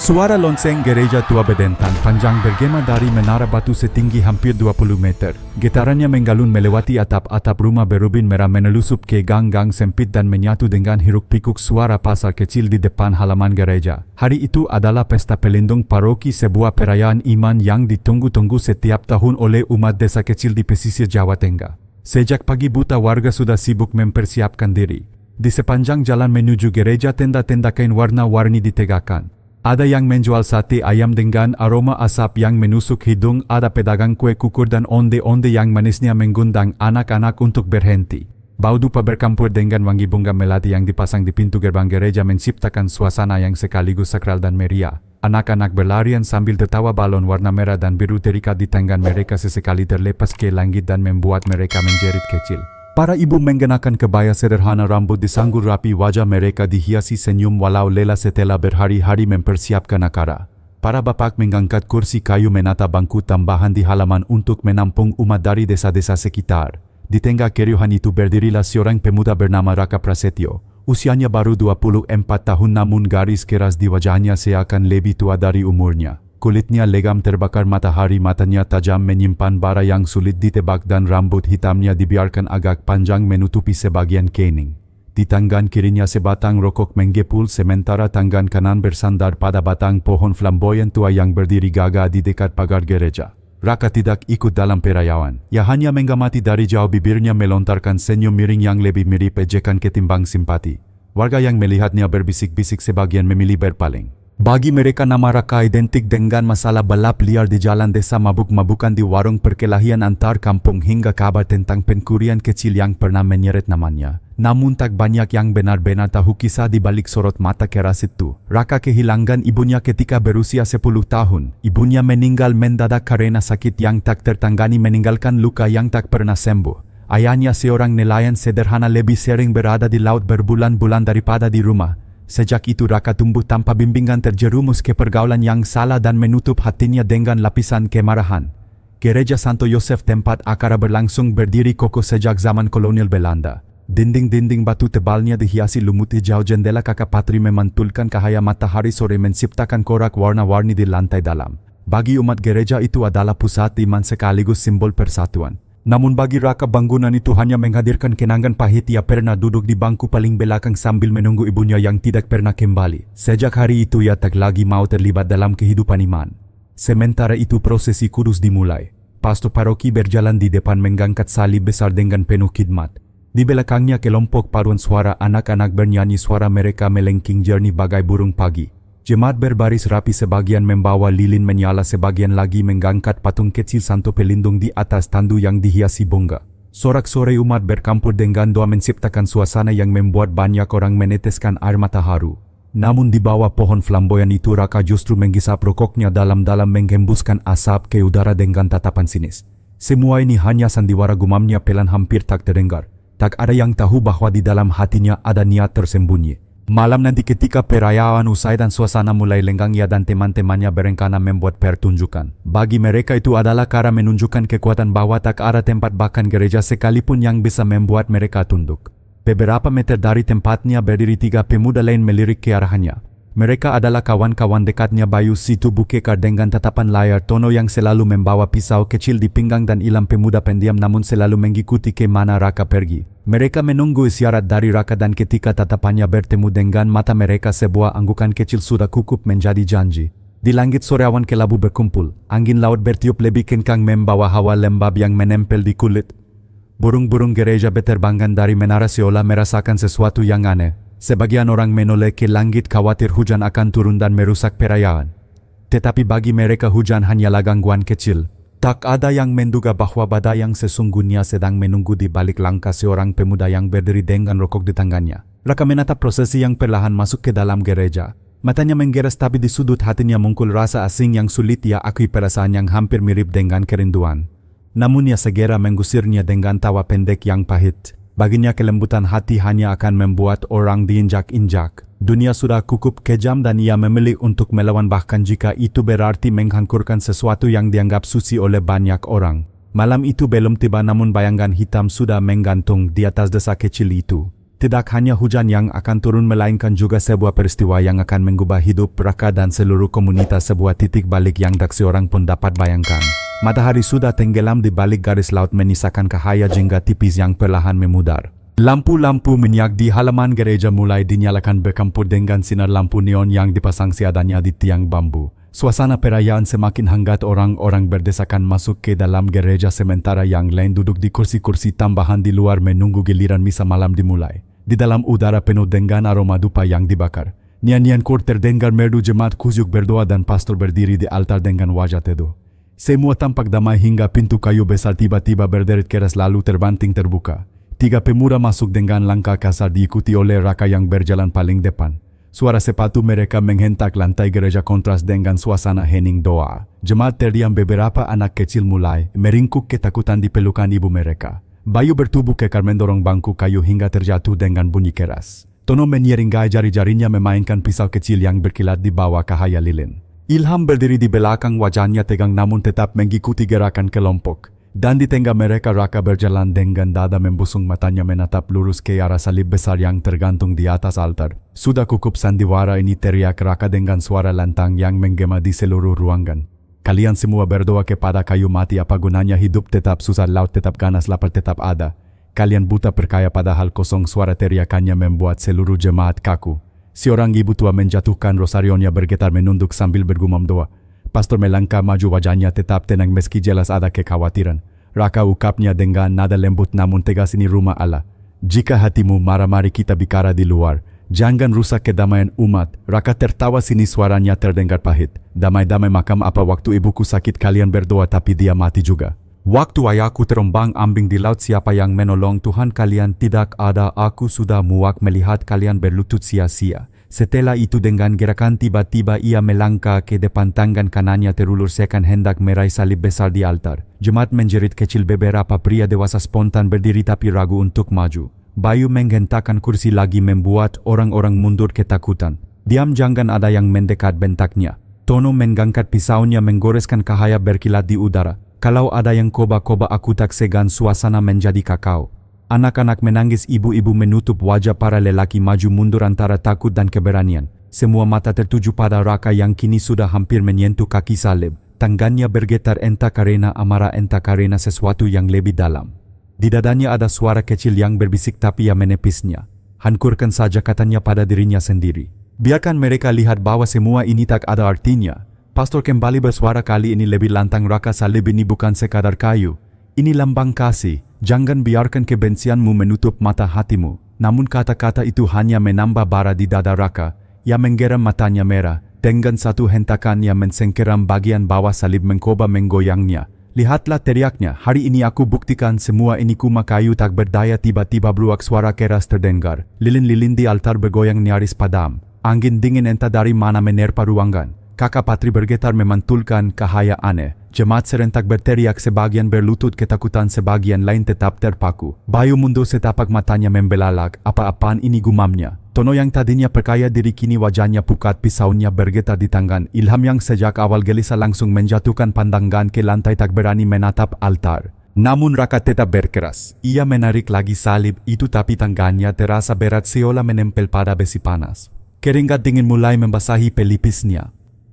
Suara lonceng gereja tua berdentang panjang bergema dari menara batu setinggi hampir 20 meter. Getarannya menggalun melewati atap-atap rumah berubin merah menelusup ke gang-gang sempit dan menyatu dengan hiruk-pikuk suara pasar kecil di depan halaman gereja. Hari itu adalah pesta pelindung paroki, sebuah perayaan iman yang ditunggu-tunggu setiap tahun oleh umat desa kecil di pesisir Jawa Tengah. Sejak pagi buta warga sudah sibuk mempersiapkan diri. Di sepanjang jalan menuju gereja tenda-tenda kain warna-warni ditegakkan. Ada yang menjual sate ayam dengan aroma asap yang menusuk hidung, ada pedagang kue kukur dan onde-onde yang manisnya mengundang anak-anak untuk berhenti. Bau dupa bercampur dengan wangi bunga melati yang dipasang di pintu gerbang gereja menciptakan suasana yang sekaligus sakral dan meriah. Anak-anak berlarian sambil tertawa, balon warna merah dan biru terikat di tangan mereka sesekali terlepas ke langit dan membuat mereka menjerit kecil. Para ibu mengenakan kebaya sederhana, rambut disanggul rapi, wajah mereka dihiasi senyum walau lelah setelah berhari-hari mempersiapkan akara. Para bapak mengangkat kursi kayu menata bangku tambahan di halaman untuk menampung umat dari desa-desa sekitar. Di tengah keriuhan itu berdirilah seorang pemuda bernama Raka Prasetyo. Usianya baru 24 tahun namun garis keras di wajahnya seakan lebih tua dari umurnya. Kulitnya legam terbakar matahari, matanya tajam menyimpan bara yang sulit ditebak dan rambut hitamnya dibiarkan agak panjang menutupi sebagian kening. Di tangan kirinya sebatang rokok menggepul sementara tangan kanan bersandar pada batang pohon flamboyan tua yang berdiri gagah di dekat pagar gereja. Raka tidak ikut dalam perayaan. Ia hanya mengamati dari jauh, bibirnya melontarkan senyum miring yang lebih mirip ejekan ketimbang simpati. Warga yang melihatnya berbisik-bisik, sebagian memilih berpaling. Bagi mereka nama Raka identik dengan masalah balap liar di jalan desa, mabuk-mabukan di warung perkelahian antar kampung hingga kabar tentang pencurian kecil yang pernah menyeret namanya. Namun tak banyak yang benar-benar tahu kisah di balik sorot mata keras itu. Raka kehilangan ibunya ketika berusia 10 tahun. Ibunya meninggal mendadak karena sakit yang tak tertangani, meninggalkan luka yang tak pernah sembuh. Ayahnya seorang nelayan sederhana, lebih sering berada di laut berbulan-bulan daripada di rumah. Sejak itu Raka tumbuh tanpa bimbingan, terjerumus ke pergaulan yang salah dan menutup hatinya dengan lapisan kemarahan. Gereja Santo Yosef tempat akara berlangsung berdiri kokoh sejak zaman kolonial Belanda. Dinding-dinding batu tebalnya dihiasi lumut hijau, jendela kakak patri memantulkan cahaya matahari sore menciptakan korak warna-warni di lantai dalam. Bagi umat gereja itu adalah pusat iman sekaligus simbol persatuan. Namun bagi Raka bangunan itu hanya menghadirkan kenangan pahit. Ia pernah duduk di bangku paling belakang sambil menunggu ibunya yang tidak pernah kembali. Sejak hari itu ia tak lagi mau terlibat dalam kehidupan iman. Sementara itu prosesi kudus dimulai. Pastor paroki berjalan di depan mengangkat salib besar dengan penuh khidmat. Di belakangnya kelompok paduan suara anak-anak bernyanyi, suara mereka melengking jernih bagai burung pagi. Jemaat berbaris rapi, sebagian membawa lilin menyala, sebagian lagi mengangkat patung kecil Santo Pelindung di atas tandu yang dihiasi bunga. Sorak-sorai umat bercampur dengan doa menciptakan suasana yang membuat banyak orang meneteskan air mata haru. Namun di bawah pohon flamboyan itu Raka justru menghisap rokoknya dalam-dalam, menghembuskan asap ke udara dengan tatapan sinis. Semua ini hanya sandiwara gumamnya pelan hampir tak terdengar. Tak ada yang tahu bahwa di dalam hatinya ada niat tersembunyi. Malam nanti ketika perayaan usai dan suasana mulai lenggang, ia dan teman-temannya berencana membuat pertunjukan. Bagi mereka itu adalah cara menunjukkan kekuatan bahwa tak ada tempat, bahkan gereja sekalipun, yang bisa membuat mereka tunduk. Beberapa meter dari tempatnya berdiri 3 pemuda lain melirik ke arahnya. Mereka adalah kawan-kawan dekatnya Bayu Situbukekar dengan tatapan layar Tono yang selalu membawa pisau kecil di pinggang, dan Ilham, pemuda pendiam namun selalu mengikuti ke mana Raka pergi. Mereka menunggu isyarat dari Raka dan ketika tatapannya bertemu dengan mata mereka, sebuah anggukan kecil sudah kukup menjadi janji. Di langit sore awan kelabu berkumpul, angin laut bertiup lebih kencang membawa hawa lembab yang menempel di kulit. Burung-burung gereja berterbangan dari menara seolah merasakan sesuatu yang aneh. Sebagian orang menoleh ke langit khawatir hujan akan turun dan merusak perayaan. Tetapi bagi mereka hujan hanyalah gangguan kecil. Tak ada yang menduga bahwa badai yang sesungguhnya sedang menunggu di balik langkah seorang pemuda yang berdiri dengan rokok di tangannya. Raka menatap prosesi yang perlahan masuk ke dalam gereja. Matanya menggeras, tapi di sudut hatinya muncul rasa asing yang sulit ia akui, perasaan yang hampir mirip dengan kerinduan. Namun ia segera menggusirnya dengan tawa pendek yang pahit. Baginya kelembutan hati hanya akan membuat orang diinjak-injak. Dunia sudah cukup kejam dan ia memilih untuk melawan, bahkan jika itu berarti menghancurkan sesuatu yang dianggap suci oleh banyak orang. Malam itu belum tiba namun bayangan hitam sudah menggantung di atas desa kecil itu. Tidak hanya hujan yang akan turun melainkan juga sebuah peristiwa yang akan mengubah hidup Raka dan seluruh komunitas, sebuah titik balik yang tak seorang pun dapat bayangkan. Matahari sudah tenggelam di balik garis laut menyisakan cahaya jingga tipis yang perlahan memudar. Lampu-lampu minyak di halaman gereja mulai dinyalakan bercampur dengan sinar lampu neon yang dipasang seadanya di tiang bambu. Suasana perayaan semakin hangat, orang-orang berdesakan masuk ke dalam gereja sementara yang lain duduk di kursi-kursi tambahan di luar menunggu giliran misa malam dimulai. Di dalam udara penuh dengan aroma dupa yang dibakar, nyanyian kor terdengar merdu, jemaat khusyuk berdoa dan pastor berdiri di altar dengan wajah teduh. Semua tampak damai hingga pintu kayu besar tiba-tiba berderet keras lalu terbanting terbuka. 3 pemuda masuk dengan langkah kasar diikuti oleh Raka yang berjalan paling depan. Suara sepatu mereka menghentak lantai gereja kontras dengan suasana hening doa. Jemaat terdiam, beberapa anak kecil mulai meringkuk ketakutan di pelukan ibu mereka. Bayu bertubuh kekar mendorong bangku kayu hingga terjatuh dengan bunyi keras. Tono menyeringai jari-jarinya memainkan pisau kecil yang berkilat di bawah cahaya lilin. Ilham berdiri di belakang, wajahnya tegang namun tetap mengikuti gerakan kelompok. Dan di tengah mereka Raka berjalan dengan dada membusung, matanya menatap lurus ke arah salib besar yang tergantung di atas altar. Sudah cukup sandiwara ini, teriak Raka dengan suara lantang yang menggema di seluruh ruangan. Kalian semua berdoa kepada kayu mati, apa gunanya hidup tetap susah, laut tetap ganas, lapar tetap ada. Kalian buta perkaya padahal kosong. Suara teriakannya membuat seluruh jemaat kaku. Seorang ibu tua menjatuhkan rosarionya bergetar menunduk sambil bergumam doa. Pastor melangkah maju, wajahnya tetap tenang meski jelas ada kekhawatiran. Raka ukapnya dengan nada lembut namun tegas, ini rumah Allah. Jika hatimu marah, mari kita bicara di luar. Jangan rusak kedamaian umat. Raka tertawa, sini suaranya terdengar pahit. Damai-damai makam apa, waktu ibuku sakit kalian berdoa tapi dia mati juga. Waktu ayahku terombang-ambing di laut, siapa yang menolong? Tuhan kalian tidak ada. Aku sudah muak melihat kalian berlutut sia-sia. Setelah itu dengan gerakan tiba-tiba ia melangkah ke depan, tangan kanannya terulur seakan hendak meraih salib besar di altar. Jemaat menjerit kecil, beberapa pria dewasa spontan berdiri tapi ragu untuk maju. Bayu menghentakkan kursi lagi membuat orang-orang mundur ketakutan. Diam, jangan ada yang mendekat, bentaknya. Tono mengangkat pisaunya menggoreskan cahaya berkilat di udara. Kalau ada yang koba-koba aku tak segan. Suasana menjadi kakao. Anak-anak menangis, ibu-ibu menutup wajah, para lelaki maju mundur antara takut dan keberanian. Semua mata tertuju pada Raka yang kini sudah hampir menyentuh kaki salib. Tangannya bergetar, entah karena amarah entah karena sesuatu yang lebih dalam. Di dadanya ada suara kecil yang berbisik tapi ia menepisnya. Hancurkan saja, katanya pada dirinya sendiri. Biarkan mereka lihat bahwa semua ini tak ada artinya. Pastor kembali bersuara, kali ini lebih lantang. Raka, salib ini bukan sekadar kayu. Ini lambang kasih. Jangan biarkan kebencianmu menutup mata hatimu. Namun kata-kata itu hanya menambah bara di dada Raka. Ia menggeram, matanya merah. Dengan satu hentakan ia mensengkeram bagian bawah salib, mengkoba menggoyangnya. Lihatlah, teriaknya, hari ini aku buktikan semua ini cuma kayu tak berdaya. Tiba-tiba beruak suara keras terdengar. Lilin-lilin di altar bergoyang nyaris padam. Angin dingin entah dari mana menerpa ruangan. Kakak Patri bergetar memantulkan cahaya aneh. Jemaat serentak berteriak, sebagian berlutut ketakutan, sebagian lain tetap terpaku. Bayu mundur, setapak matanya membelalak. Apa-apaan ini, gumamnya. Tono yang tadinya perkaya diri kini wajahnya pucat, pisaunya bergetar di tangan. Ilham yang sejak awal gelisah langsung menjatuhkan pandangan ke lantai, tak berani menatap altar. Namun Raka tetap berkeras. Ia menarik lagi salib itu tapi tangannya terasa berat seolah menempel pada besi panas. Keringat dingin mulai membasahi pelipisnya.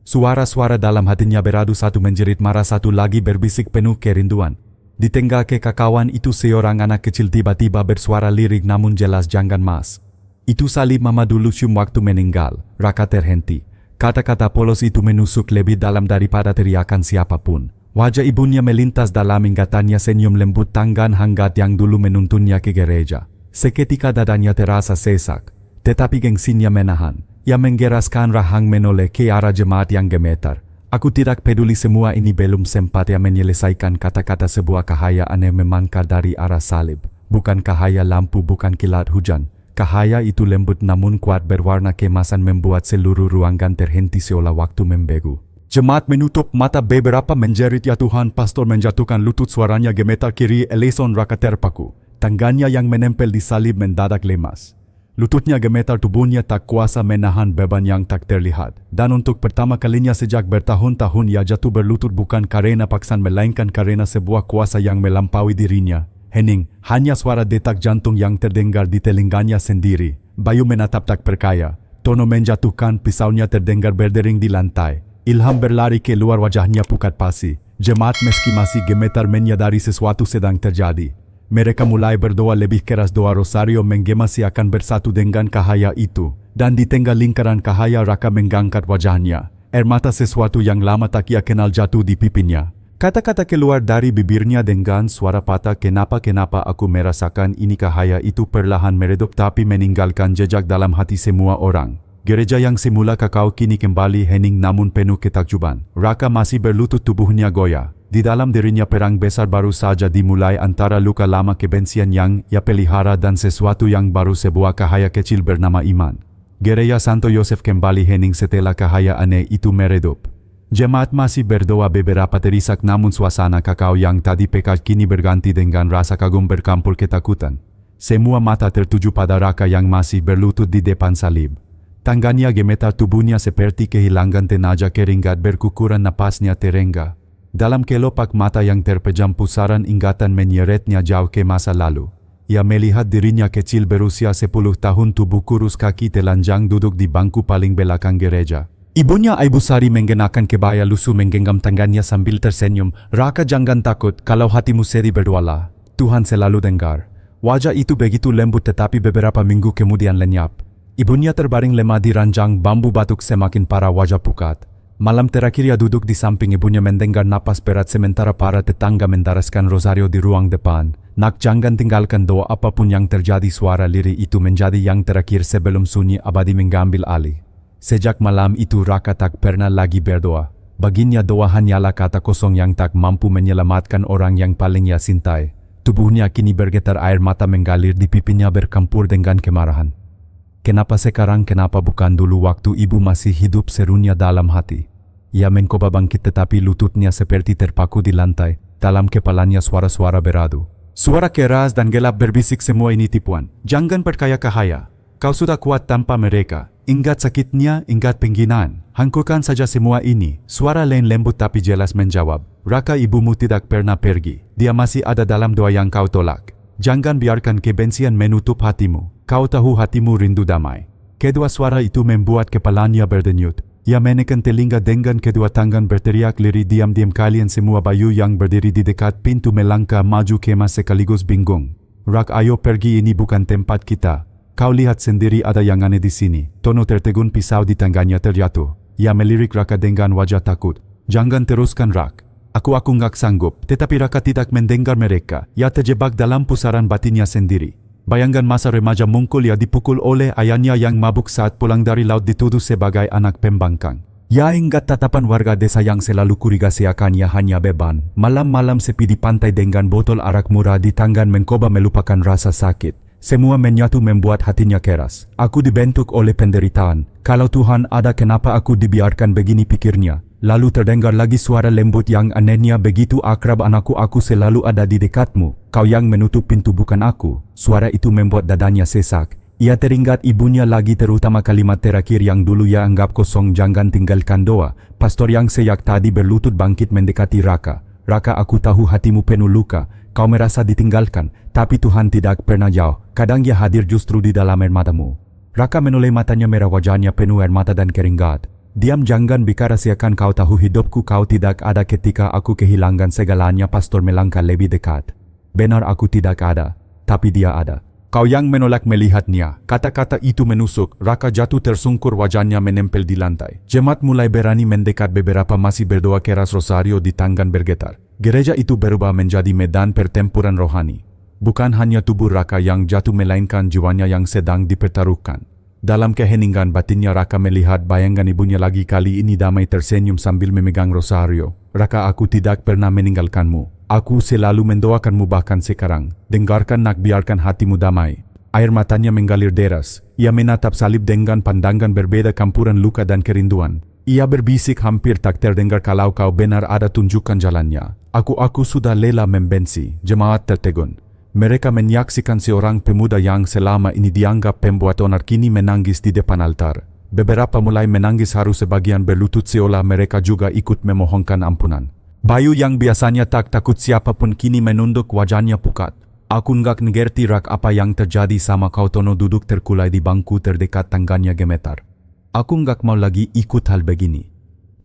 Suara-suara dalam hatinya beradu, satu menjerit marah, satu lagi berbisik penuh kerinduan. Di tengah kekacauan itu seorang anak kecil tiba-tiba bersuara lirik namun jelas, jangan mas. Itu salib mama dulu cium waktu meninggal. Raka terhenti. Kata-kata polos itu menusuk lebih dalam daripada teriakan siapapun. Wajah ibunya melintas dalam ingatannya, senyum lembut, tangan hangat yang dulu menuntunnya ke gereja. Seketika dadanya terasa sesak, tetapi gengsinya menahan. Ia menggeraskan rahang menoleh ke arah jemaat yang gemetar. Aku tidak peduli, semua ini belum sempat ia menyelesaikan kata-kata. Sebuah cahaya aneh memangkar dari arah salib. Bukan cahaya lampu, bukan kilat hujan. Cahaya itu lembut namun kuat, berwarna kemasan, membuat seluruh ruangan terhenti seolah waktu membegu. Jemaat menutup mata, beberapa menjerit, ya Tuhan. Pastor menjatuhkan lutut, suaranya gemetar. Kiri Eleison Raka terpaku. Tangannya yang menempel di salib mendadak lemas. Lututnya gemetar, tubuhnya tak kuasa menahan beban yang tak terlihat. Dan untuk pertama kalinya sejak bertahun-tahun ia jatuh berlutut, bukan karena paksaan melainkan karena sebuah kuasa yang melampaui dirinya. Hening, hanya suara detak jantung yang terdengar di telinganya sendiri. Bayu menatap tak perkaya. Tono menjatuhkan pisaunya terdengar berdering di lantai. Ilham berlari keluar, wajahnya pucat pasi. Jemaat meski masih gemetar menyadari sesuatu sedang terjadi. Mereka mulai berdoa lebih keras, doa rosario menggemasi akan bersatu dengan cahaya itu. Dan di tengah lingkaran cahaya Raka mengangkat wajahnya. Air mata sesuatu yang lama tak ia kenal jatuh di pipinya. Kata-kata keluar dari bibirnya dengan suara patah, kenapa aku merasakan ini. Cahaya itu perlahan meredup tapi meninggalkan jejak dalam hati semua orang. Gereja yang semula kakau kini kembali hening namun penuh ketakjuban. Raka masih berlutut, tubuhnya goyah. Di dalam dirinya perang besar baru saja dimulai antara luka lama, kebencian yang ia pelihara dan sesuatu yang baru, sebuah cahaya kecil bernama iman. Gereja Santo Yosef kembali hening setelah cahaya aneh itu meredup. Jemaat masih berdoa, beberapa terisak namun suasana kakao yang tadi pekat kini berganti dengan rasa kagum bercampur ketakutan. Semua mata tertuju pada Raka yang masih berlutut di depan salib. Tangannya gemetar, tubuhnya seperti kehilangan tenaga, keringat berkukuran, napasnya terengah. Dalam kelopak mata yang terpejam pusaran ingatan menyeretnya jauh ke masa lalu. Ia melihat dirinya kecil berusia 10 tahun, tubuh kurus, kaki telanjang, duduk di bangku paling belakang gereja. Ibunya Ibu Sari mengenakan kebaya lusuh menggenggam tangannya sambil tersenyum. Raka, jangan takut, kalau hatimu sedih berdoalah. Tuhan selalu dengar. Wajah itu begitu lembut tetapi beberapa minggu kemudian lenyap. Ibunya terbaring lemah di ranjang bambu, batuk semakin parah, wajah pucat. Malam terakhir ia duduk di samping ibunya mendengar napas berat sementara para tetangga mendaraskan rosario di ruang depan. Nak, jangan tinggalkan doa, apapun yang terjadi. Suara lirih itu menjadi yang terakhir sebelum sunyi abadi mengambil alih. Sejak malam itu Raka tak pernah lagi berdoa. Baginya doa hanyalah kata kosong yang tak mampu menyelamatkan orang yang paling ia cintai. Tubuhnya kini bergetar, air mata mengalir di pipinya bercampur dengan kemarahan. Kenapa sekarang, kenapa bukan dulu waktu ibu masih hidup, serunya dalam hati. Ia mencoba bangkit tetapi lututnya seperti terpaku di lantai. Dalam kepalanya suara-suara beradu. Suara keras dan gelap berbisik, semua ini tipuan. Jangan percaya cahaya. Kau sudah kuat tanpa mereka. Ingat sakitnya, ingat penghinaan. Hancurkan saja semua ini. Suara lain lembut tapi jelas menjawab. Raka, ibumu tidak pernah pergi. Dia masih ada dalam doa yang kau tolak. Jangan biarkan kebencian menutup hatimu. Kau tahu hatimu rindu damai. Kedua suara itu membuat kepalanya berdenyut. Ia menekan telinga dengan kedua tangan, berteriak lirih, diam-diam kalian semua. Bayu yang berdiri di dekat pintu melangkah maju kemas sekaligus bingung. Rak, ayo pergi, ini bukan tempat kita. Kau lihat sendiri ada yang aneh di sini. Tono tertegun, pisau di tangannya terjatuh. Ia melirik Raka dengan wajah takut. Jangan teruskan, Rak. Aku nggak sanggup. Tetapi Raka tidak mendengar mereka. Ia terjebak dalam pusaran batinnya sendiri. Bayangkan masa remaja mungkul, ia dipukul oleh ayahnya yang mabuk saat pulang dari laut, dituduh sebagai anak pembangkang. Ia ingat tatapan warga desa yang selalu curiga seakannya hanya beban. Malam-malam sepi di pantai dengan botol arak murah di tangan mencoba melupakan rasa sakit. Semua menyatu membuat hatinya keras. Aku dibentuk oleh penderitaan. Kalau Tuhan ada, kenapa aku dibiarkan begini, pikirnya. Lalu terdengar lagi suara lembut yang anehnya begitu akrab. Anakku, aku selalu ada di dekatmu. Kau yang menutup pintu, bukan aku. Suara itu membuat dadanya sesak. Ia teringat ibunya lagi, terutama kalimat terakhir yang dulu ia anggap kosong. Jangan tinggalkan doa. Pastor yang sejak tadi berlutut bangkit mendekati Raka. Raka, aku tahu hatimu penuh luka. Kau merasa ditinggalkan. Tapi Tuhan tidak pernah jauh. Kadang ia hadir justru di dalam air matamu. Raka menoleh, matanya merah, wajahnya penuh air mata dan keringat. Diam, jangan bicara seakan kau tahu hidupku. Kau tidak ada ketika aku kehilangan segalanya. Pastor melangkah lebih dekat. Benar, aku tidak ada. Tapi dia ada. Kau yang menolak melihatnya. Kata-kata itu menusuk. Raka jatuh tersungkur, wajahnya menempel di lantai. Jemaat mulai berani mendekat. Beberapa masih berdoa keras, rosario di tangan bergetar. Gereja itu berubah menjadi medan pertempuran rohani. Bukan hanya tubuh Raka yang jatuh, melainkan jiwanya yang sedang dipertaruhkan. Dalam keheningan batinnya Raka melihat bayangan ibunya lagi. Kali ini damai, tersenyum sambil memegang rosario. Raka, aku tidak pernah meninggalkanmu. Aku selalu mendoakanmu bahkan sekarang. Dengarkan, nak, biarkan hatimu damai. Air matanya mengalir deras. Ia menatap salib dengan pandangan berbeda, campuran luka dan kerinduan. Ia berbisik hampir tak terdengar, kalau kau benar ada, tunjukkan jalannya. Aku sudah lelah membenci. Jemaat tertegun. Mereka menyaksikan seorang pemuda yang selama ini dianggap pembuat onar kini menangis di depan altar. Beberapa mulai menangis haru, sebagian berlutut seolah mereka juga ikut memohonkan ampunan. Bayu yang biasanya tak takut siapapun kini menunduk, wajahnya pucat. Aku nggak ngerti rak apa yang terjadi sama kau. Tono duduk terkulai di bangku terdekat, tangannya gemetar. Aku nggak mau lagi ikut hal begini.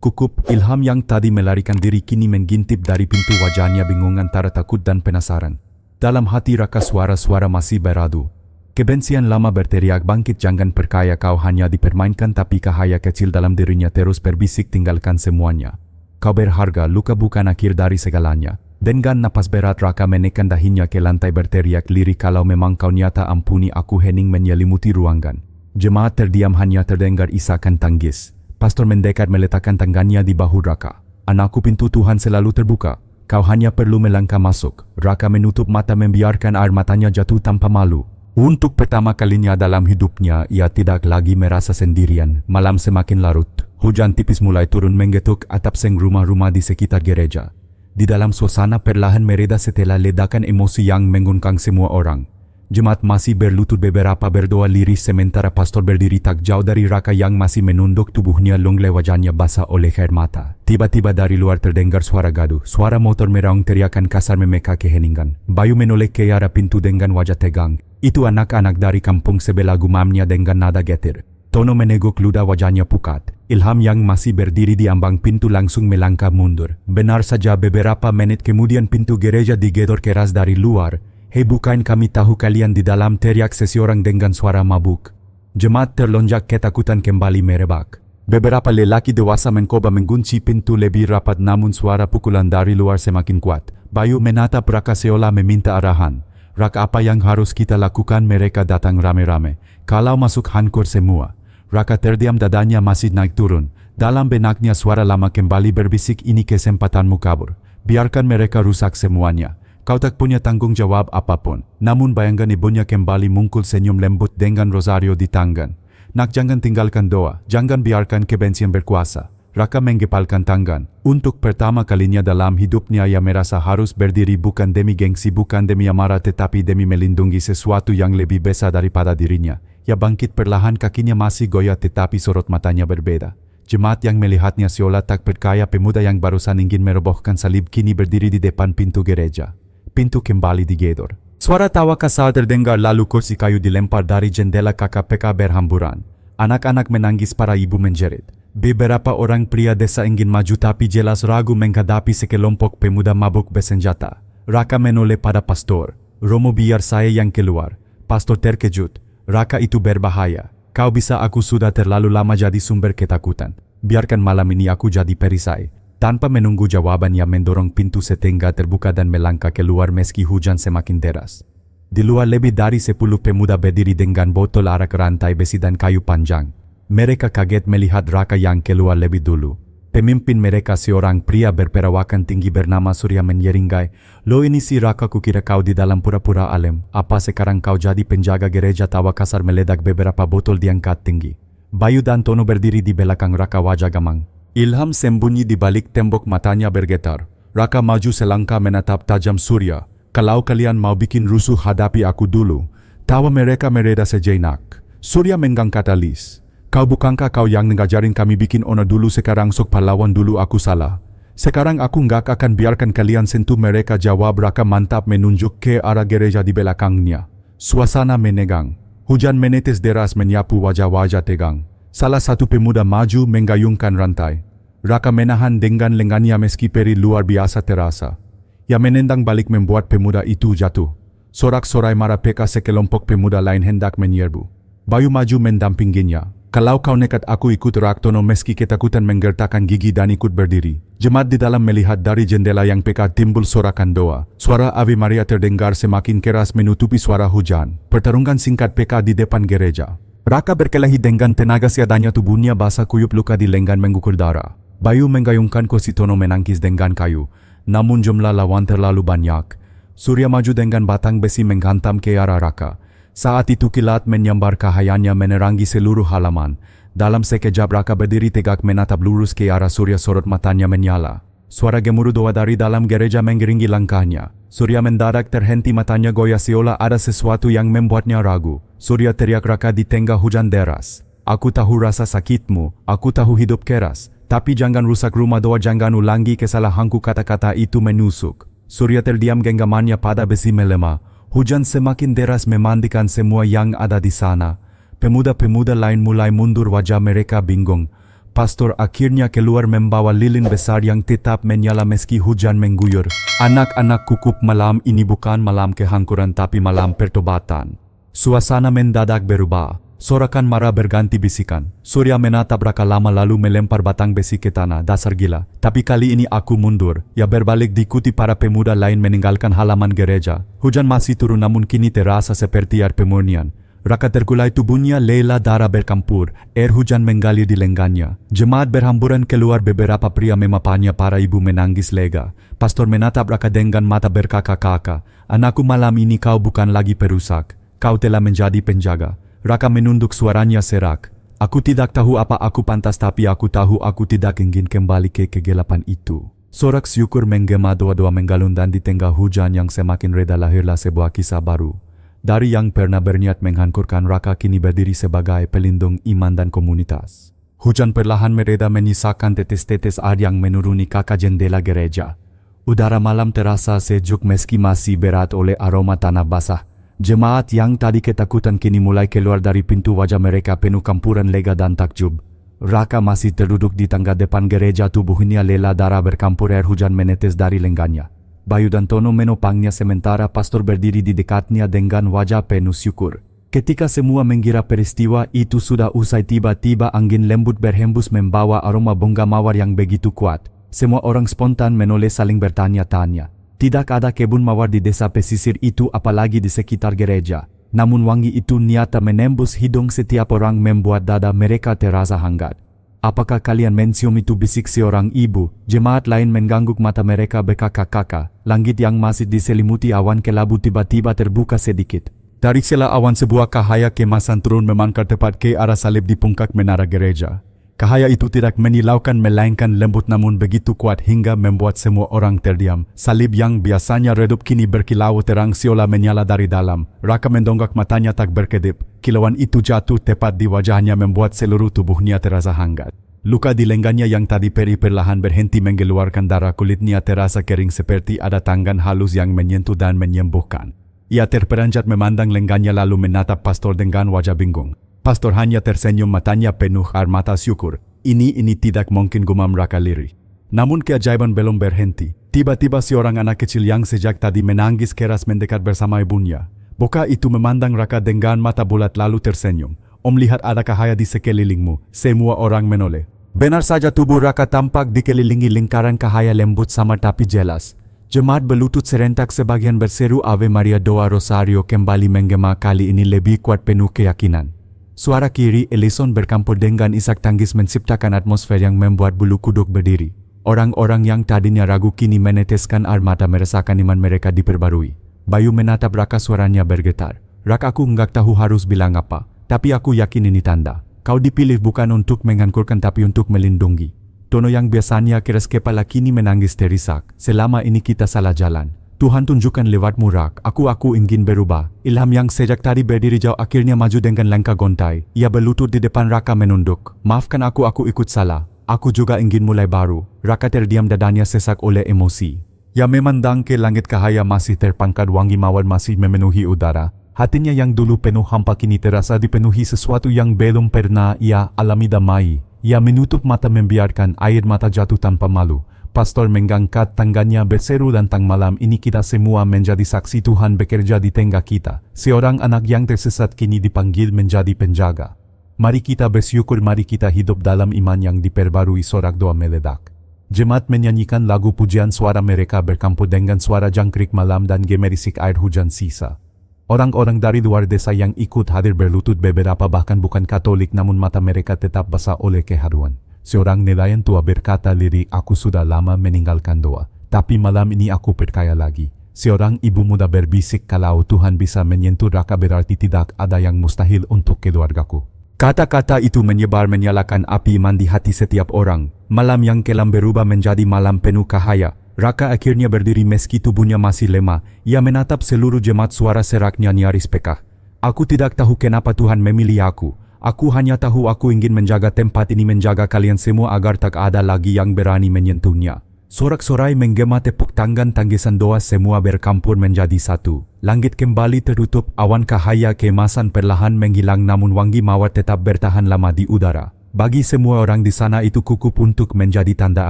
Kukup. Ilham yang tadi melarikan diri kini menggintip dari pintu, wajahnya bingung antara takut dan penasaran. Dalam hati Raka suara-suara masih beradu. Kebencian lama berteriak, bangkit, jangan percaya kau hanya dipermainkan, tapi cahaya kecil dalam dirinya terus berbisik, tinggalkan semuanya. Kau berharga, luka bukan akhir dari segalanya. Dengan napas berat Raka menekan dahinya ke lantai, berteriak lirik, kalau memang kau nyata ampuni aku. Hening menyelimuti ruangan. Jemaat terdiam, hanya terdengar isakan tangis. Pastor mendekat meletakkan tangannya di bahu Raka. Anakku, pintu Tuhan selalu terbuka. Kau hanya perlu melangkah masuk. Raka menutup mata, membiarkan air matanya jatuh tanpa malu. Untuk pertama kalinya dalam hidupnya, ia tidak lagi merasa sendirian. Malam semakin larut. Hujan tipis mulai turun menggetuk atap seng rumah-rumah di sekitar gereja. Di dalam suasana perlahan mereda setelah ledakan emosi yang mengguncang semua orang. Jemaat masih berlutut, beberapa berdoa lirih, sementara pastor berdiri tak jauh dari Raka yang masih menunduk tubuhnya lunglai, wajahnya basah oleh air mata. Tiba-tiba dari luar terdengar suara gaduh. Suara motor meraung, teriakan kasar memeka keheningan. Bayu menoleh ke arah pintu dengan wajah tegang. Itu anak-anak dari kampung sebelah, gumamnya dengan nada getir. Tono meneguk ludah, wajahnya pucat. Ilham yang masih berdiri di ambang pintu langsung melangkah mundur. Benar saja, beberapa menit kemudian pintu gereja digedor keras dari luar. Hei, bukan kami tahu kalian di dalam, teriak seseorang dengan suara mabuk. Jemaat terlonjak, ketakutan kembali merebak. Beberapa lelaki dewasa mencoba mengunci pintu lebih rapat, namun suara pukulan dari luar semakin kuat. Bayu menatap Raka seolah meminta arahan. Raka, apa yang harus kita lakukan? Mereka datang rame-rame. Kalau masuk hancur semua. Raka terdiam, dadanya masih naik turun. Dalam benaknya suara lama kembali berbisik, ini kesempatanmu kabur. Biarkan mereka rusak semuanya. Kau tak punya tanggung jawab apapun. Namun bayangkan ibunya kembali mungkul senyum lembut dengan rosario di tangan. Nak, jangan tinggalkan doa. Jangan biarkan kebencian berkuasa. Raka menggepalkan tangan. Untuk pertama kalinya dalam hidupnya ia merasa harus berdiri, bukan demi gengsi, bukan demi amarah, tetapi demi melindungi sesuatu yang lebih besar daripada dirinya. Ia bangkit perlahan, kakinya masih goyah tetapi sorot matanya berbeda. Jemaat yang melihatnya seolah tak percaya. Pemuda yang barusan ingin merobohkan salib kini berdiri di depan pintu gereja. Pintu kembali digedor. Suara tawa kasar terdengar, lalu kursi kayu dilempar dari jendela, KKPK berhamburan. Anak-anak menangis, para ibu menjerit. Beberapa orang pria desa ingin maju tapi jelas ragu menghadapi sekelompok pemuda mabuk bersenjata. Raka menoleh pada pastor. Romo, biar saya yang keluar. Pastor terkejut. Raka, itu berbahaya. Kau bisa, aku sudah terlalu lama jadi sumber ketakutan. Biarkan malam ini aku jadi perisai. Tanpa menunggu jawaban, ia mendorong pintu setengah terbuka dan melangkah keluar meski hujan semakin deras. Di luar lebih dari 10 pemuda berdiri dengan botol arak, rantai besi dan kayu panjang. Mereka kaget melihat Raka yang keluar lebih dulu. Pemimpin mereka seorang pria berperawakan tinggi bernama Surya menyeringai, "Lo ini si Raka, kukira kau di dalam pura-pura alim. Apa sekarang kau jadi penjaga gereja?" Tawa kasar meledak, beberapa botol diangkat tinggi. Bayu dan Tono berdiri di belakang Raka, wajah gamang. Ilham sembunyi di balik tembok, matanya bergetar. Raka maju selangkah menatap tajam Surya. "Kalau kalian mau bikin rusuh, hadapi aku dulu." Tawa mereka mereda sejenak. Surya menggangkat alis. "Kau bukankah kau yang ngajarin kami bikin ono dulu? Sekarang sok pahlawan dulu, aku salah. Sekarang aku nggak akan biarkan kalian sentuh mereka," jawab Raka mantap menunjuk ke arah gereja di belakangnya. Suasana menegang. Hujan menetes deras menyapu wajah-wajah tegang. Salah satu pemuda maju menggayungkan rantai. Raka menahan dengan lengannya meski perih luar biasa terasa. Ia menendang balik membuat pemuda itu jatuh. Sorak-sorai marah peka sekelompok pemuda lain hendak menyerbu. Bayu maju mendampinginya. "Kalau kau nekat, aku ikut," Raktono meski ketakutan menggertakkan gigi dan ikut berdiri. Jemaat di dalam melihat dari jendela yang peka, timbul sorakan doa. Suara Ave Maria terdengar semakin keras menutupi suara hujan. Pertarungan singkat peka di depan gereja. Raka berkelahi dengan tenaga seadanya, tubuhnya basah kuyup, luka di lengan mengukur darah. Bayu menggayungkan kursi, Tono menangkis dengan kayu. Namun jumlah lawan terlalu banyak. Surya maju dengan batang besi menghantam ke arah Raka. Saat itu kilat menyambar cahayanya menerangi seluruh halaman. Dalam sekejap Raka berdiri tegak menatap lurus ke arah Surya, sorot matanya menyala. Suara gemuruh doa dari dalam gereja mengiringi langkahnya. Surya mendadak terhenti, matanya goyah seolah ada sesuatu yang membuatnya ragu. Surya teriak Raka di tengah hujan deras. "Aku tahu rasa sakitmu, aku tahu hidup keras. Tapi jangan rusak rumah doa, jangan ulangi kesalahanku." Kata-kata itu menusuk. Surya terdiam, genggamannya pada besi melemah. Hujan semakin deras memandikan semua yang ada di sana. Pemuda-pemuda lain mulai mundur, wajah mereka bingung. Pastor akhirnya keluar membawa lilin besar yang tetap menyala meski hujan mengguyur. Anak-anak kukup, malam ini bukan malam kehancuran tapi malam pertobatan. Suasana mendadak berubah. Sorakan marah berganti bisikan. Surya menatap Raka lama lalu melempar batang besi ke tanah. Dasar gila. Tapi kali ini aku mundur. Ia berbalik diikuti para pemuda lain meninggalkan halaman gereja. Hujan masih turun namun kini terasa seperti air pemurnian. Raka terkulai tubuhnya lelah, darah bercampur. Air hujan menggalir di lengannya. Jemaat berhamburan keluar, beberapa pria memapanya, para ibu menangis lega. Pastor menatap Raka dengan mata berkaka-kaka. Anakku, malam ini kau bukan lagi perusak. Kau telah menjadi penjaga. Raka menunduk, suaranya serak. Aku tidak tahu apa aku pantas, tapi aku tahu aku tidak ingin kembali ke kegelapan itu. Sorak syukur menggema, doa-doa menggalun, dan di tengah hujan yang semakin reda lahirlah sebuah kisah baru. Dari yang pernah berniat menghancurkan Raka kini berdiri sebagai pelindung iman dan komunitas. Hujan perlahan mereda menyisakan tetes-tetes air yang menuruni kaca jendela gereja. Udara malam terasa sejuk meski masih berat oleh aroma tanah basah. Jemaat yang tadi ketakutan kini mulai keluar dari pintu, wajah mereka penuh campuran lega dan takjub. Raka masih terduduk di tangga depan gereja, tubuhnya lelah, darah bercampur, air hujan menetes dari lengannya. Bayu dan Tono menopangnya sementara pastor berdiri di dekatnya dengan wajah penuh syukur. Ketika semua mengira peristiwa itu sudah usai, tiba-tiba angin lembut berhembus membawa aroma bunga mawar yang begitu kuat. Semua orang spontan menoleh saling bertanya-tanya. Tidak ada kebun mawar di desa pesisir itu, apalagi di sekitar gereja. Namun wangi itu nyata menembus hidung setiap orang, membuat dada mereka terasa hangat. Apakah kalian mencium itu, bisik seorang ibu. Jemaat lain mengangguk, mata mereka berkaka-kaka. Langit yang masih diselimuti awan kelabu tiba-tiba terbuka sedikit. Dari sela awan sebuah cahaya kemasan turun memangkar tepat ke arah salib di puncak menara gereja. Cahaya itu tidak menyilaukan melainkan lembut namun begitu kuat hingga membuat semua orang terdiam. Salib yang biasanya redup kini berkilau terang seolah menyala dari dalam. Raka mendongak matanya tak berkedip. Kilauan itu jatuh tepat di wajahnya membuat seluruh tubuhnya terasa hangat. Luka di lengannya yang tadi perih perlahan berhenti mengeluarkan darah, kulitnya terasa kering seperti ada tangan halus yang menyentuh dan menyembuhkan. Ia terperanjat memandang lengannya lalu menatap pastor dengan wajah bingung. Pastor hanya tersenyum, matanya penuh air mata syukur. Ini tidak mungkin, gumam Raka lirih. Namun keajaiban belum berhenti. Tiba-tiba seorang anak kecil yang sejak tadi menangis keras mendekat bersama ibunya. Bocah itu memandang Raka dengan mata bulat lalu tersenyum. Om, lihat, ada cahaya di sekelilingmu. Semua orang menoleh. Benar saja, tubuh Raka tampak dikelilingi lingkaran cahaya lembut samar tapi jelas. Jemaat berlutut serentak, sebagian berseru Ave Maria, doa rosario kembali menggema, kali ini lebih kuat, penuh keyakinan. Suara kiri Ellison bercampur dengan isak tangis menciptakan atmosfer yang membuat bulu kuduk berdiri. Orang-orang yang tadinya ragu kini meneteskan air mata merasakan iman mereka diperbarui. Bayu menatap Raka, suaranya bergetar. Raka, aku enggak tahu harus bilang apa, tapi aku yakin ini tanda. Kau dipilih bukan untuk menghancurkan tapi untuk melindungi. Tono yang biasanya keras kepala kini menangis terisak. Selama ini kita salah jalan. Tuhan tunjukkan lewatmu, Rak. Aku ingin berubah. Ilham yang sejak tadi berdiri jauh akhirnya maju dengan langkah gontai. Ia berlutut di depan Raka menunduk. Maafkan aku ikut salah. Aku juga ingin mulai baru. Raka terdiam, dadanya sesak oleh emosi. Ia memandang ke langit, cahaya masih terpangkat, wangi mawar masih memenuhi udara. Hatinya yang dulu penuh hampa kini terasa dipenuhi sesuatu yang belum pernah ia alami, damai. Ia menutup mata membiarkan air mata jatuh tanpa malu. Pastor mengangkat tangannya berseru, tentang malam ini kita semua menjadi saksi Tuhan bekerja di tengah kita. Seorang anak yang tersesat kini dipanggil menjadi penjaga. Mari kita bersyukur, mari kita hidup dalam iman yang diperbarui, sorak doa meledak. Jemaat menyanyikan lagu pujian, suara mereka bercampur dengan suara jangkrik malam dan gemerisik air hujan sisa. Orang-orang dari luar desa yang ikut hadir berlutut, beberapa bahkan bukan Katolik namun mata mereka tetap basah oleh keharuan. Seorang nelayan tua berkata lirih, aku sudah lama meninggalkan doa, tapi malam ini aku percaya lagi. Seorang ibu muda berbisik, kalau Tuhan bisa menyentuh Raka berarti tidak ada yang mustahil untuk keluargaku. Kata-kata itu menyebar menyalakan api iman di hati setiap orang. Malam yang kelam berubah menjadi malam penuh cahaya. Raka akhirnya berdiri meski tubuhnya masih lemah. Ia menatap seluruh jemaat, suara seraknya nyaris pekah. Aku tidak tahu kenapa Tuhan memilih aku. Aku hanya tahu aku ingin menjaga tempat ini, menjaga kalian semua agar tak ada lagi yang berani menyentuhnya. Sorak-sorai menggema tepuk tangan tanggisan doa semua bercampur menjadi satu. Langit kembali tertutup, awan cahaya keemasan perlahan menghilang namun wangi mawar tetap bertahan lama di udara. Bagi semua orang di sana itu kukup untuk menjadi tanda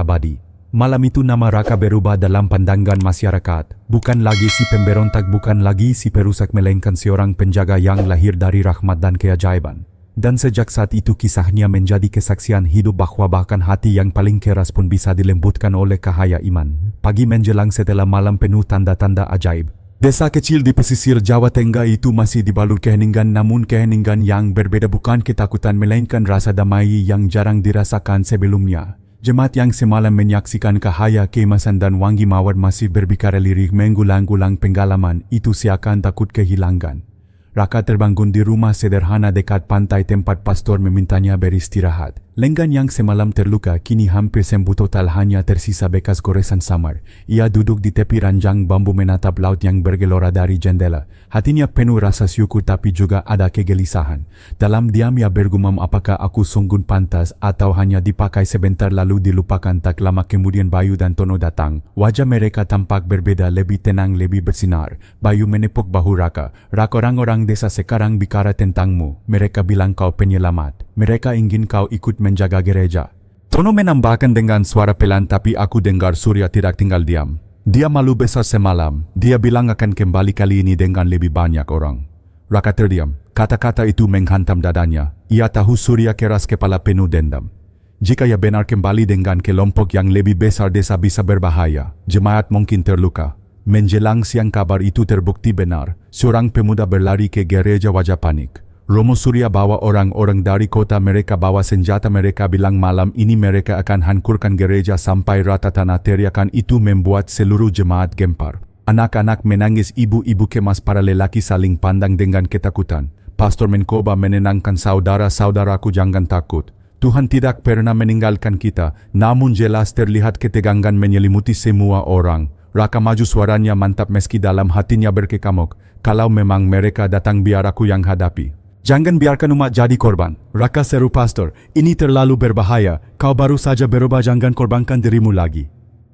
abadi. Malam itu nama Raka berubah dalam pandangan masyarakat. Bukan lagi si pemberontak, bukan lagi si perusak, melainkan seorang penjaga yang lahir dari rahmat dan keajaiban. Dan sejak saat itu kisahnya menjadi kesaksian hidup bahwa bahkan hati yang paling keras pun bisa dilembutkan oleh cahaya iman. Pagi menjelang setelah malam penuh tanda-tanda ajaib. Desa kecil di pesisir Jawa Tengah itu masih dibalut keheningan, namun keheningan yang berbeda, bukan ketakutan melainkan rasa damai yang jarang dirasakan sebelumnya. Jemaat yang semalam menyaksikan cahaya keemasan dan wangi mawar masih berbicara lirik mengulang-ulang pengalaman itu seakan takut kehilangan. Raka terbangun di rumah sederhana dekat pantai tempat pastor memintanya beristirahat. Lenggan yang semalam terluka kini hampir sembuh total, hanya tersisa bekas goresan samar. Ia duduk di tepi ranjang bambu menatap laut yang bergelora dari jendela. Hatinya penuh rasa syukur tapi juga ada kegelisahan. Dalam diam ia bergumam, apakah aku sungguh pantas atau hanya dipakai sebentar lalu dilupakan. Tak lama kemudian Bayu dan Tono datang. Wajah mereka tampak berbeda, lebih tenang, lebih bersinar. Bayu menepuk bahu Raka. Raka, orang-orang desa sekarang bicara tentangmu. Mereka bilang kau penyelamat. Mereka ingin kau ikut menjaga gereja. Tono menambahkan dengan suara pelan, tapi aku dengar Surya tidak tinggal diam. Dia malu besar semalam. Dia bilang akan kembali kali ini dengan lebih banyak orang. Raka terdiam. Kata-kata itu menghantam dadanya. Ia tahu Surya keras kepala, penuh dendam. Jika ia benar kembali dengan kelompok yang lebih besar, desa bisa berbahaya. Jemaat mungkin terluka. Menjelang siang kabar itu terbukti benar. Seorang pemuda berlari ke gereja, wajah panik. Romo Surya bawa orang-orang dari kota, mereka bawa senjata, mereka bilang malam ini mereka akan hancurkan gereja sampai rata tanah. Teriakan itu membuat seluruh jemaat gempar. Anak-anak menangis, ibu-ibu kemas, para lelaki saling pandang dengan ketakutan. Pastor mencoba menenangkan, saudara-saudaraku jangan takut. Tuhan tidak pernah meninggalkan kita, namun jelas terlihat ketegangan menyelimuti semua orang. Raka maju, suaranya mantap meski dalam hatinya berkecamuk. Kalau memang mereka datang, biar aku yang hadapi. Jangan biarkan umat jadi korban. Raka seru pastor, ini terlalu berbahaya. Kau baru saja berubah, jangan korbankan dirimu lagi.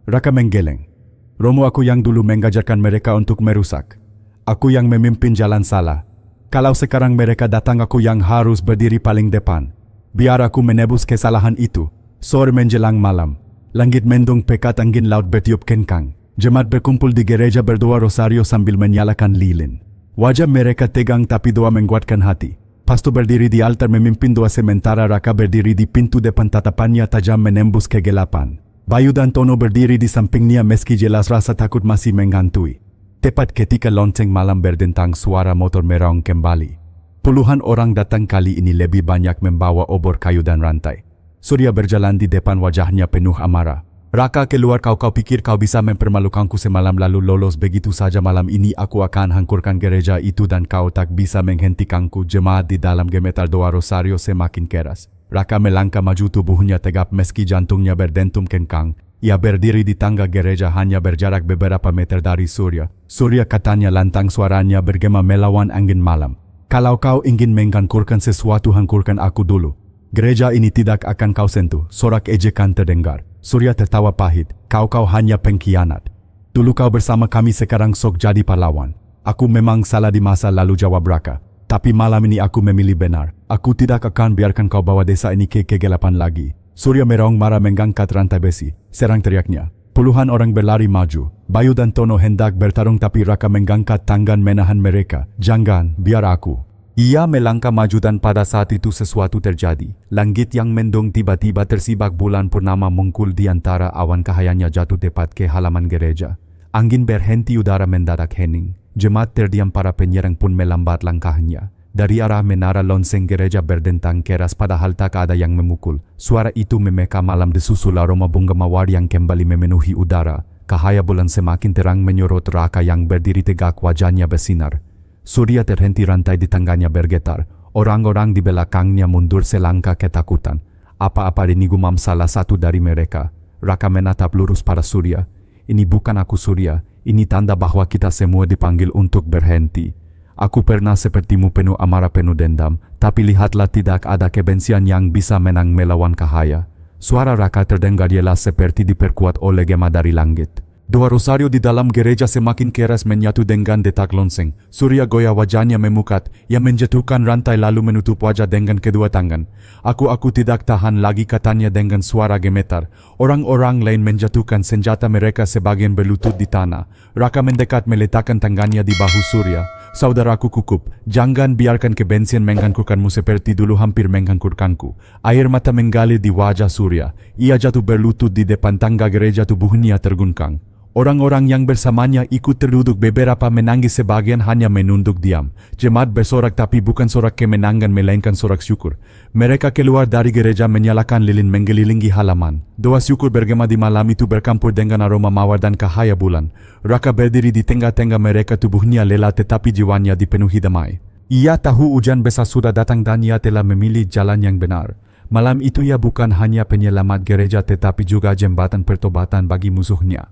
Raka menggeleng. Romo, aku yang dulu mengajarkan mereka untuk merusak. Aku yang memimpin jalan salah. Kalau sekarang mereka datang, aku yang harus berdiri paling depan. Biar aku menebus kesalahan itu. Sore menjelang malam. Langit mendung pekat, angin laut bertiup kencang. Jemaat berkumpul di gereja berdoa rosario sambil menyalakan lilin. Wajah mereka tegang tapi doa menguatkan hati. Pastor berdiri di altar memimpin doa, sementara Raka berdiri di pintu depan, tatapannya tajam menembus kegelapan. Bayu dan Tono berdiri di sampingnya meski jelas rasa takut masih menghantui. Tepat ketika lonceng malam berdentang, suara motor meraung kembali. Puluhan orang datang, kali ini lebih banyak membawa obor kayu dan rantai. Surya berjalan di depan, wajahnya penuh amarah. Raka, keluar kau pikir kau bisa mempermalukanku semalam lalu lolos begitu saja? Malam ini aku akan hancurkan gereja itu dan kau tak bisa menghentikanku. Jemaat di dalam gemetar, doa rosario semakin keras. Raka melangkah maju, tubuhnya tegap meski jantungnya berdentum kencang. Ia berdiri di tangga gereja, hanya berjarak beberapa meter dari Surya. Surya, katanya lantang, suaranya bergema melawan angin malam. Kalau kau ingin menghancurkan sesuatu, hancurkan aku dulu. Gereja ini tidak akan kau sentuh. Sorak ejekan terdengar. Surya tertawa pahit. Kau hanya pengkhianat. Dulu kau bersama kami, sekarang sok jadi pahlawan. Aku memang salah di masa lalu, jawab Raka. Tapi malam ini aku memilih benar. Aku tidak akan biarkan kau bawa desa ini ke kegelapan lagi. Surya meraung marah mengangkat rantai besi. Serang, teriaknya. Puluhan orang berlari maju. Bayu dan Tono hendak bertarung tapi Raka mengangkat tangan menahan mereka. Jangan, biar aku. Ia melangkah maju dan pada saat itu sesuatu terjadi. Langit yang mendung tiba-tiba tersibak, bulan purnama mengkul di antara awan, cahayanya jatuh tepat ke halaman gereja. Angin berhenti, udara mendadak hening. Jemaat terdiam, para penyerang pun melambat langkahnya. Dari arah menara lonceng gereja berdentang keras, padahal tak ada yang memukul. Suara itu memeka malam, disusul aroma bunga mawar yang kembali memenuhi udara. Cahaya bulan semakin terang menyorot Raka yang berdiri tegak, wajahnya bersinar. Surya terhenti, rantai di tangannya bergetar. Orang-orang di belakangnya mundur selangkah ketakutan. Apa-apa ini, gumam salah satu dari mereka. Raka menatap lurus pada Surya. Ini bukan aku, Surya. Ini tanda bahwa kita semua dipanggil untuk berhenti. Aku pernah sepertimu, penuh amarah, penuh dendam. Tapi lihatlah, tidak ada kebencian yang bisa menang melawan cahaya. Suara Raka terdengar jelas seperti diperkuat oleh gema dari langit. Dua rosario di dalam gereja semakin keras menyatu dengan detak lonceng. Surya goyah wajahnya memukat. Ia menjatuhkan rantai lalu menutup wajah dengan kedua tangan. Aku tidak tahan lagi, katanya dengan suara gemetar. Orang-orang lain menjatuhkan senjata mereka, sebagian berlutut di tanah. Raka mendekat meletakkan tangannya di bahu Surya. Saudaraku kukup, jangan biarkan kebencian menghancurkanmu seperti dulu hampir menghancurkanku. Air mata mengalir di wajah Surya. Ia jatuh berlutut di depan tangga gereja, tubuhnya terguncang. Orang-orang yang bersamanya ikut terduduk, beberapa menangis, sebagian hanya menunduk diam. Jemaat bersorak, tapi bukan sorak kemenangan melainkan sorak syukur. Mereka keluar dari gereja menyalakan lilin mengelilingi halaman. Doa syukur bergema di malam itu bercampur dengan aroma mawar dan cahaya bulan. Raka berdiri di tengah-tengah mereka, tubuhnya lelah tetapi jiwanya dipenuhi damai. Ia tahu hujan besar sudah datang dan ia telah memilih jalan yang benar. Malam itu ia bukan hanya penyelamat gereja tetapi juga jembatan pertobatan bagi musuhnya.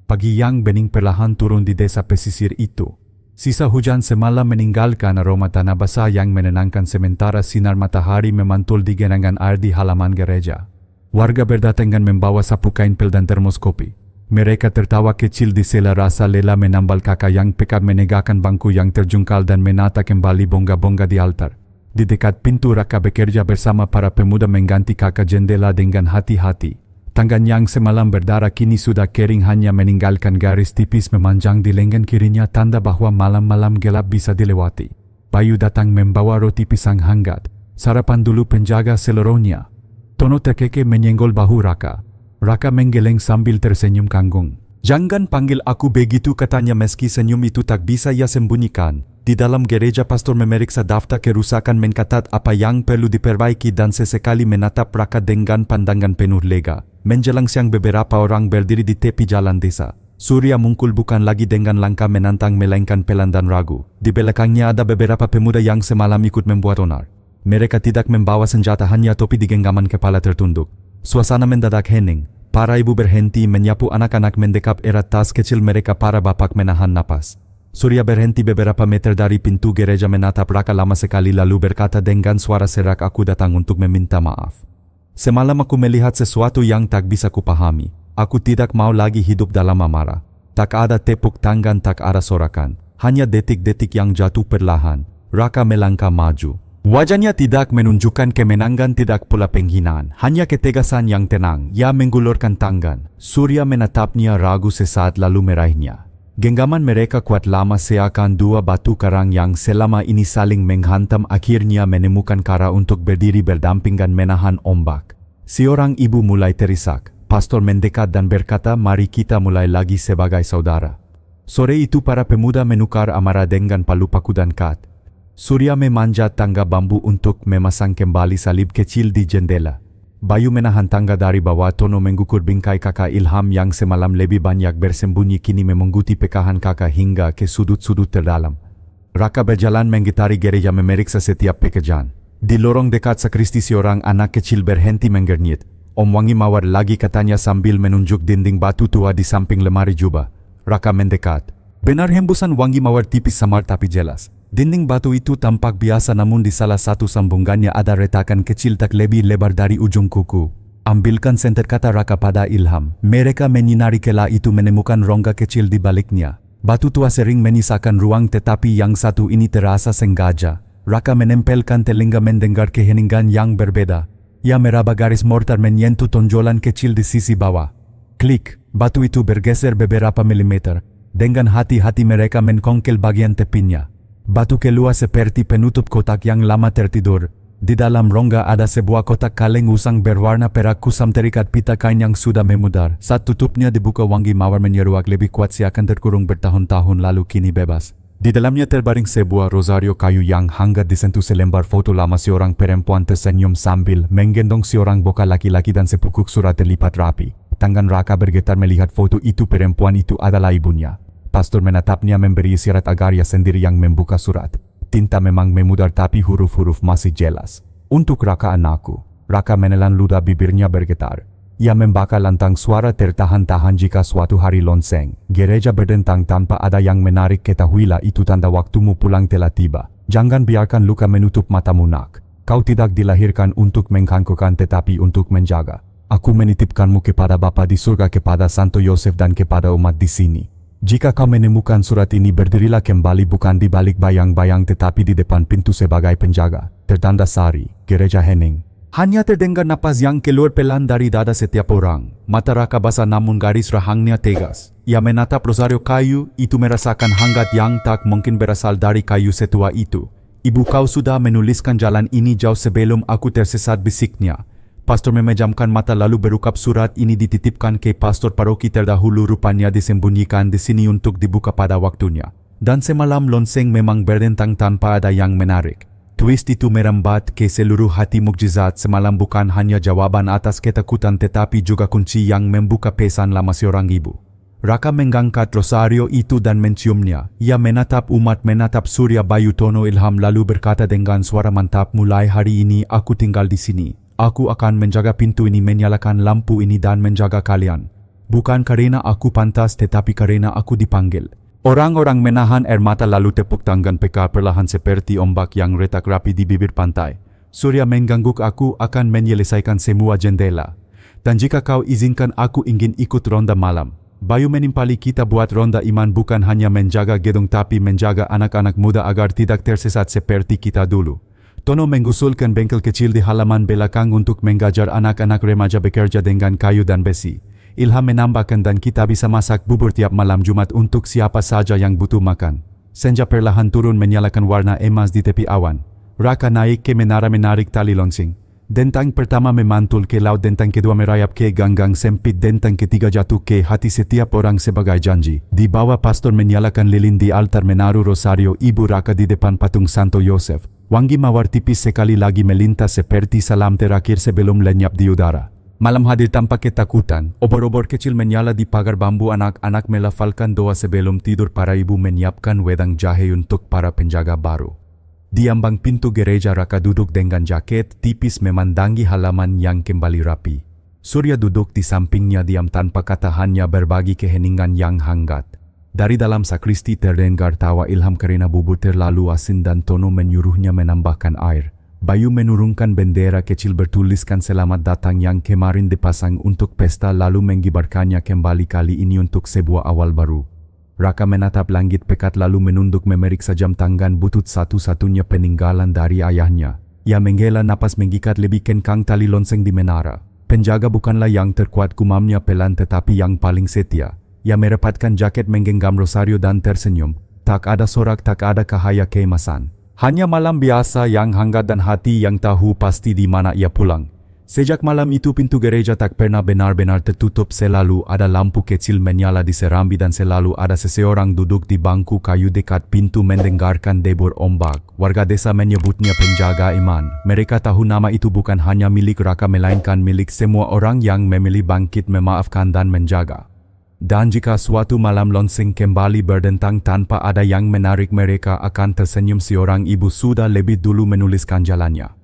Pagi yang bening perlahan turun di desa pesisir itu. Sisa hujan semalam meninggalkan aroma tanah basah yang menenangkan, sementara sinar matahari memantul di genangan air di halaman gereja. Warga berdatangan membawa sapu kain pel dan termos kopi. Mereka tertawa kecil di sela, rasa lelah menambal kakak yang pekak menegakkan bangku yang terjungkal dan menata kembali bongga-bongga di altar. Di dekat pintu Raka bekerja bersama para pemuda mengganti kakak jendela dengan hati-hati. Tangan yang semalam berdarah kini sudah kering, hanya meninggalkan garis tipis memanjang di lengan kirinya, tanda bahwa malam-malam gelap bisa dilewati. Bayu datang membawa roti pisang hangat. Sarapan dulu, penjaga seluruhnya. Tono terkekeh menyenggol bahu Raka. Raka menggeleng sambil tersenyum kanggung. Jangan panggil aku begitu, katanya meski senyum itu tak bisa ia sembunyikan. Di dalam gereja pastor memeriksa daftar kerusakan, mencatat apa yang perlu diperbaiki dan sesekali menatap Raka dengan pandangan penuh lega. Menjelang siang beberapa orang berdiri di tepi jalan desa. Surya mungkul bukan lagi dengan langkah menantang melainkan pelan dan ragu. Di belakangnya ada beberapa pemuda yang semalam ikut membuat onar. Mereka tidak membawa senjata, hanya topi di genggaman kepala tertunduk. Suasana mendadak hening. Para ibu berhenti menyapu anak-anak, mendekap erat tas kecil mereka. Para bapak menahan napas. Surya berhenti beberapa meter dari pintu gereja, menatap Raka lama sekali lalu berkata dengan suara serak, aku datang untuk meminta maaf. Semalam aku melihat sesuatu yang tak bisa kupahami. Aku tidak mau lagi hidup dalam amarah. Tak ada tepuk tangan, tak ada sorakan. Hanya detik-detik yang jatuh perlahan. Raka melangkah maju. Wajahnya tidak menunjukkan kemenangan, tidak pula penghinaan. Hanya ketegasan yang tenang. Ia menggulurkan tangan. Surya menatapnya ragu sesaat lalu meraihnya. Genggaman mereka kuat lama, seakan dua batu karang yang selama ini saling menghantam akhirnya menemukan cara untuk berdiri berdampingan menahan ombak. Seorang ibu mulai terisak. Pastor mendekat dan berkata, mari kita mulai lagi sebagai saudara. Sore itu para pemuda menukar amarah dengan palu paku dan kat. Surya memanjat tangga bambu untuk memasang kembali salib kecil di jendela. Bayu menahan tangga dari bawah. Tono mengukur bingkai kakak Ilham yang semalam lebih banyak bersembunyi, kini memengguti pekahan kakak hingga ke sudut-sudut terdalam. Raka berjalan menggitari gereja, memeriksa setiap pekerjaan. Di lorong dekat sakristi seorang anak kecil berhenti menggernyit. Om, wangi mawar lagi, katanya sambil menunjuk dinding batu tua di samping lemari jubah. Raka mendekat. Benar hembusan wangi mawar tipis samar tapi jelas. Dinding batu itu tampak biasa, namun di salah satu sambungannya ada retakan kecil tak lebih lebar dari ujung kuku. Ambilkan senter, kata Raka pada Ilham. Mereka menyinari kelah itu, menemukan rongga kecil di baliknya. Batu tua sering menyisakan ruang, tetapi yang satu ini terasa sengaja. Raka menempelkan telinga mendengar keheningan yang berbeda. Ia meraba garis mortar menyentuh tonjolan kecil di sisi bawah. Klik, batu itu bergeser beberapa milimeter. Dengan hati-hati mereka mengkongkel bagian tepinya. Batu keluar seperti penutup kotak yang lama tertidur. Di dalam rongga ada sebuah kotak kaleng usang berwarna perak kusam terikat pita kain yang sudah memudar. Saat tutupnya dibuka, wangi mawar menyeruak lebih kuat, seakan terkurung bertahun-tahun lalu kini bebas. Di dalamnya terbaring sebuah rosario kayu yang hangat, disentuh selembar foto lama seorang perempuan tersenyum sambil menggendong seorang bocah laki-laki dan sepukuk surat terlipat rapi. Tangan Raka bergetar melihat foto itu. Perempuan itu adalah ibunya. Pastor menatapnya memberi isyarat agar ia sendiri yang membuka surat. Tinta memang memudar tapi huruf-huruf masih jelas. Untuk Raka, anakku. Raka menelan ludah, bibirnya bergetar. Ia membaka lantang, suara tertahan-tahan. Jika suatu hari lonceng gereja berdentang tanpa ada yang menarik, ketahuilah itu tanda waktumu pulang telah tiba. Jangan biarkan luka menutup matamu, nak. Kau tidak dilahirkan untuk menghancurkan tetapi untuk menjaga. Aku menitipkanmu kepada Bapa di surga, kepada Santo Yosef dan kepada umat di sini. Jika kau menemukan surat ini, berdirilah kembali, bukan di balik bayang-bayang tetapi di depan pintu sebagai penjaga. Tertanda Sari, Gereja Hening. Hanya terdengar napas yang keluar pelan dari dada setiap orang. Mata Raka basah namun garis rahangnya tegas. Ia menatap rosario kayu itu, merasakan hangat yang tak mungkin berasal dari kayu setua itu. Ibu, kau sudah menuliskan jalan ini jauh sebelum aku tersesat, bisiknya. Pastor memejamkan mata lalu berukap, surat ini dititipkan ke pastor paroki terdahulu, rupanya disembunyikan di sini untuk dibuka pada waktunya. Dan semalam lonceng memang berdentang tanpa ada yang menarik. Twist itu merambat ke seluruh hati. Mukjizat semalam bukan hanya jawaban atas ketakutan tetapi juga kunci yang membuka pesan lama seorang ibu. Raka mengangkat rosario itu dan menciumnya. Ia menatap umat, menatap Surya Bayu Tono Ilham lalu berkata dengan suara mantap, mulai hari ini aku tinggal di sini. Aku akan menjaga pintu ini, menyalakan lampu ini dan menjaga kalian. Bukan karena aku pantas tetapi karena aku dipanggil. Orang-orang menahan air mata lalu tepuk tangan peka perlahan seperti ombak yang retak rapi di bibir pantai. Surya mengangguk, aku akan menyelesaikan semua jendela. Dan jika kau izinkan aku ingin ikut ronda malam. Bayu menimpali kita buat ronda iman, bukan hanya menjaga gedung tapi menjaga anak-anak muda agar tidak tersesat seperti kita dulu. Tono mengusulkan bengkel kecil di halaman belakang untuk mengajar anak-anak remaja bekerja dengan kayu dan besi. Ilham menambahkan, dan kita bisa masak bubur tiap malam Jumat untuk siapa saja yang butuh makan. Senja perlahan turun menyalakan warna emas di tepi awan. Raka naik ke menara menarik tali lonceng. Dentang pertama memantul ke laut, dentang kedua merayap ke ganggang sempit, dentang ketiga jatuh ke hati setiap orang sebagai janji. Di bawah pastor menyalakan lilin di altar menaruh rosario, ibu Raka di depan patung Santo Yosef. Wangi mawar tipis sekali lagi melintas seperti salam terakhir sebelum lenyap di udara. Malam hadir tanpa ketakutan. Obor-obor kecil menyala di pagar bambu, anak-anak melafalkan doa sebelum tidur, para ibu menyiapkan wedang jahe untuk para penjaga baru. Di ambang pintu gereja Raka duduk dengan jaket tipis memandangi halaman yang kembali rapi. Surya duduk di sampingnya diam tanpa kata, hanya berbagi keheningan yang hangat. Dari dalam sakristi terdengar tawa Ilham karena bubur terlalu asin dan Tono menyuruhnya menambahkan air. Bayu menurunkan bendera kecil bertuliskan selamat datang yang kemarin dipasang untuk pesta lalu mengibarkannya kembali, kali ini untuk sebuah awal baru. Raka menatap langit pekat lalu menunduk memeriksa jam tangan butut, satu-satunya peninggalan dari ayahnya. Ia menghela napas, mengikat lebih kencang tali lonceng di menara. Penjaga bukanlah yang terkuat, gumamnya pelan tetapi yang paling setia. Ia merapatkan jaket, menggenggam rosario dan tersenyum. Tak ada sorak, tak ada cahaya keemasan. Hanya malam biasa yang hangat dan hati yang tahu pasti di mana ia pulang. Sejak malam itu pintu gereja tak pernah benar-benar tertutup. Selalu ada lampu kecil menyala di serambi dan selalu ada seseorang duduk di bangku kayu dekat pintu mendengarkan debur ombak. Warga desa menyebutnya penjaga iman. Mereka tahu nama itu bukan hanya milik Raka melainkan milik semua orang yang memilih bangkit, memaafkan dan menjaga. Dan jika suatu malam lonceng kembali berdentang tanpa ada yang menarik, mereka akan tersenyum. Seorang ibu sudah lebih dulu menuliskan jalannya.